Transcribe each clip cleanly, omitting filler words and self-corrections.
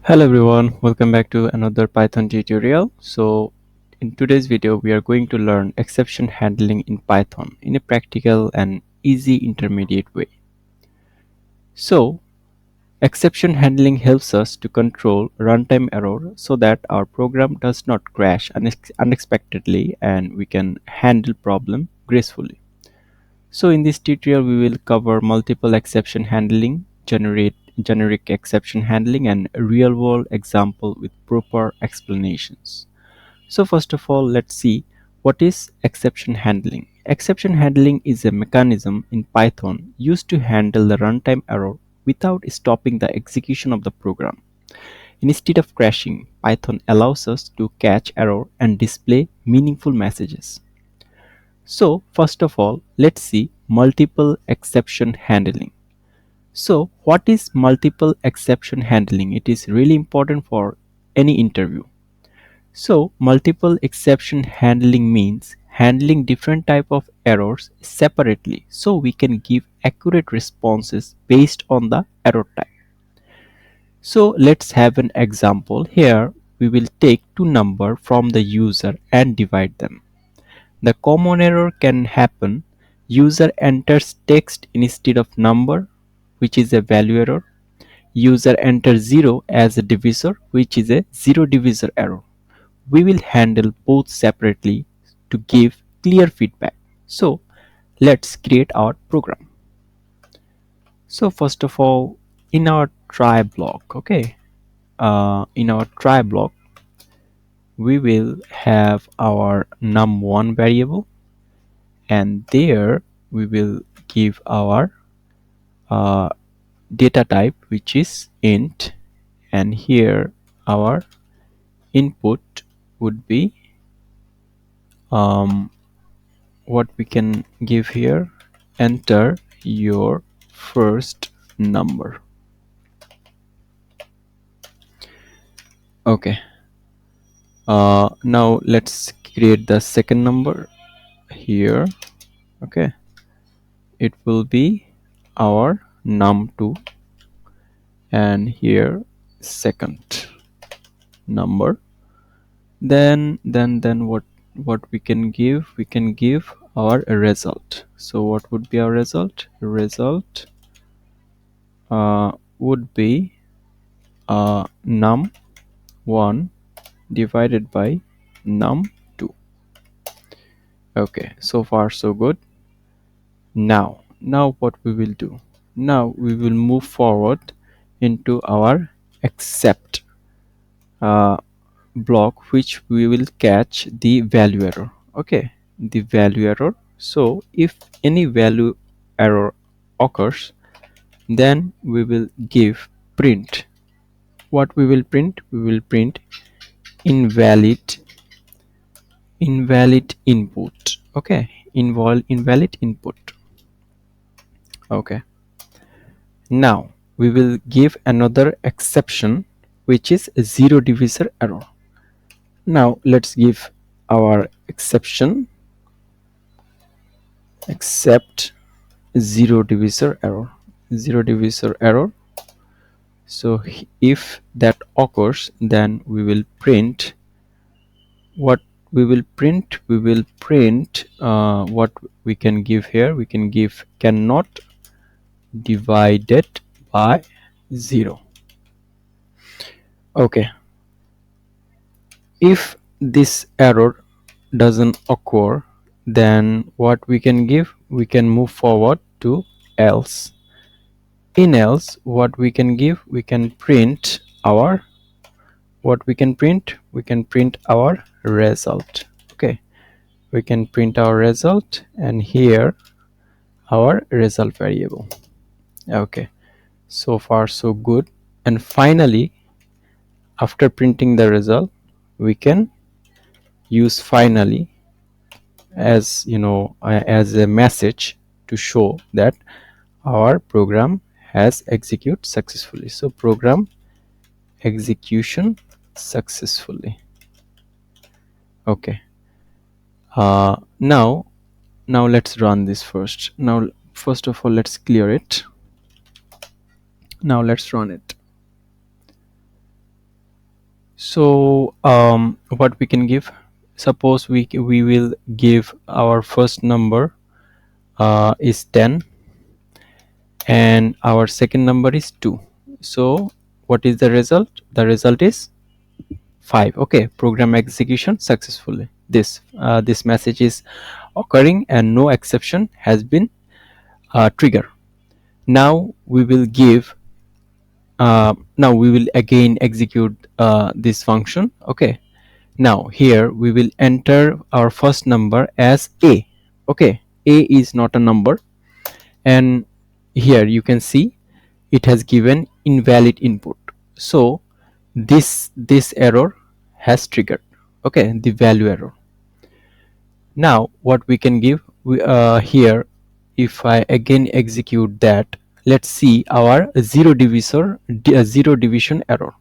Hello everyone, welcome back to another Python tutorial. In today's video we are going to learn exception handling in Python in a practical and easy intermediate way. So exception handling helps us to control runtime error so that our program does not crash unexpectedly and we can handle problem gracefully. So in this tutorial we will cover multiple exception handling, generic exception handling and real world example with proper explanations. So first of all, let's see what is exception handling. Exception handling is a mechanism in Python used to handle the runtime error without stopping the execution of the program. Instead of crashing, Python allows us to catch error and display meaningful messages. So first of all, let's see multiple exception handling. So what is multiple exception handling? It is really important for any interview. So multiple exception handling means handling different type of errors separately so we can give accurate responses based on the error type. So let's have an example. Here we will take two numbers from the user and divide them. The common error can happen. User enters text instead of number, which is a value error. User enters 0 as a divisor, which is a zero divisor error. We will handle both separately to give clear feedback. So let's create our program. So first of all, in our try block, in our try block, we will have our num1 variable, and there we will give our uh, data type, which is int, and here our input would be what we can give here, enter your first number. Okay, now let's create the second number here. Okay, it will be our num2, and here second number. Then what we can give, we can give our result. So what would be our result? Result would be num1 divided by num2. Okay, so far so good. Now what we will do, now we will move forward into our except block, which we will catch the value error. Okay, the value error. So if any value error occurs, then we will give print. What we will print? We will print invalid input. Okay, invalid input. Okay, now we will give another exception, which is a zero divisor error. Now let's give our exception except zero divisor error. Zero divisor error. So if that occurs, then we will print what we will print. We will print what we can give here. We can give cannot divided by 0. Okay, if this error doesn't occur, then what we can give, we can move forward to else. In else, what we can give, we can print our what we can print, we can print our result. Okay, we can print our result, and here our result variable. Okay, so far so good. And finally, after printing the result, we can use finally as as a message to show that our program has executed successfully. So program execution successfully. Okay, now let's run this first. Now first of all, let's clear it. Now let's run it. So what we can give, suppose we will give our first number is 10 and our second number is 2. So what is the result? The result is 5. Okay, program execution successfully. This message is occurring and no exception has been triggered. Now we will give now we will again execute this function. Okay, now here we will enter our first number as a. Okay, a is not a number, and here you can see it has given invalid input. So this error has triggered. Okay, the value error. Now what we can give, here if I again execute that, let's see our zero division error.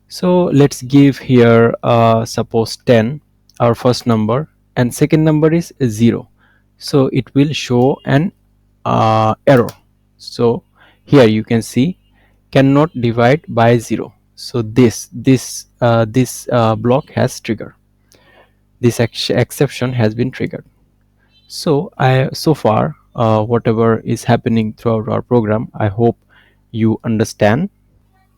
So let's give here suppose 10, our first number, and second number is 0. So it will show an error. So here you can see cannot divide by 0. So this block has triggered. This exception has been triggered. So so far whatever is happening throughout our program, I hope you understand.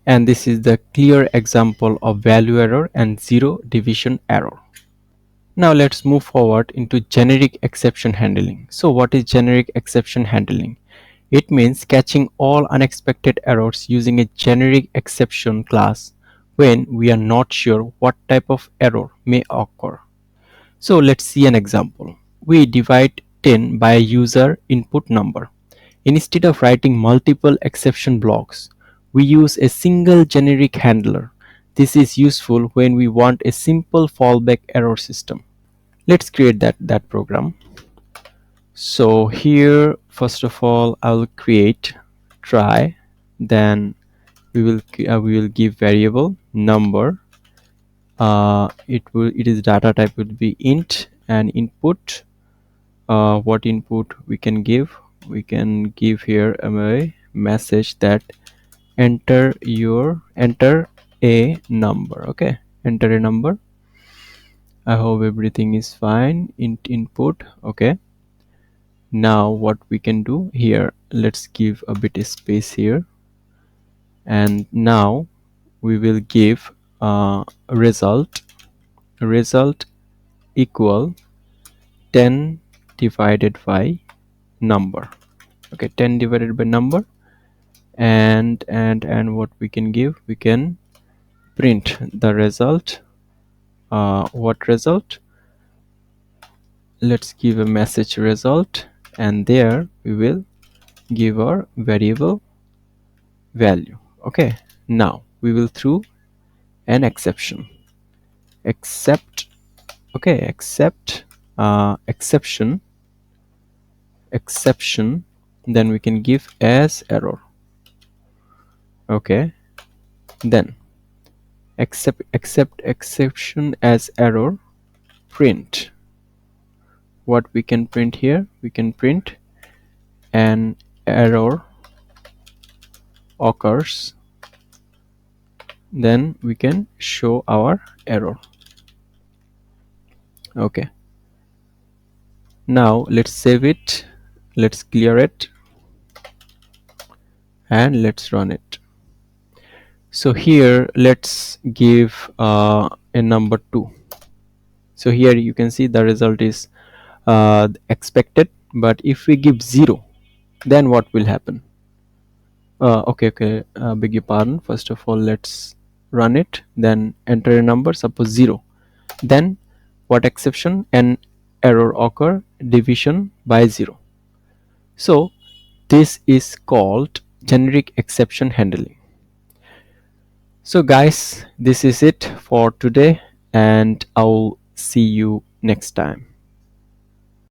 And this is the clear example of value error and zero division error. Now let's move forward into generic exception handling. So what is generic exception handling? It means catching all unexpected errors using a generic exception class when we are not sure what type of error may occur. So let's see an example. We divide 10 by a user input number. Instead of writing multiple exception blocks, we use a single generic handler. This is useful when we want a simple fallback error system. Let's create that program. So here first of all I will create try, then we will give variable number. It is data type would be int, and input, what input we can give, we can give here a message that enter a number. Okay, enter a number. I hope everything is fine. Input. Okay, now what we can do here, let's give a bit of space here, and now we will give result equal 10 divided by number. Okay, 10 divided by number. And what we can give, we can print the result. What result? Let's give a message result, and there we will give our variable value. Okay, now we will throw an exception, except. Okay, exception, then we can give as error. Okay, then exception as error, print. What we can print here, we can print an error occurs, then we can show our error. Okay, now let's save it, let's clear it, and let's run it. So here let's give a number 2. So here you can see the result is expected, but if we give 0, then what will happen? Okay, beg your pardon. First of all, let's run it, then enter a number, suppose 0. Then what exception? An error occur, division by 0. So this is called generic exception handling. So guys, this is it for today, and I'll see you next time.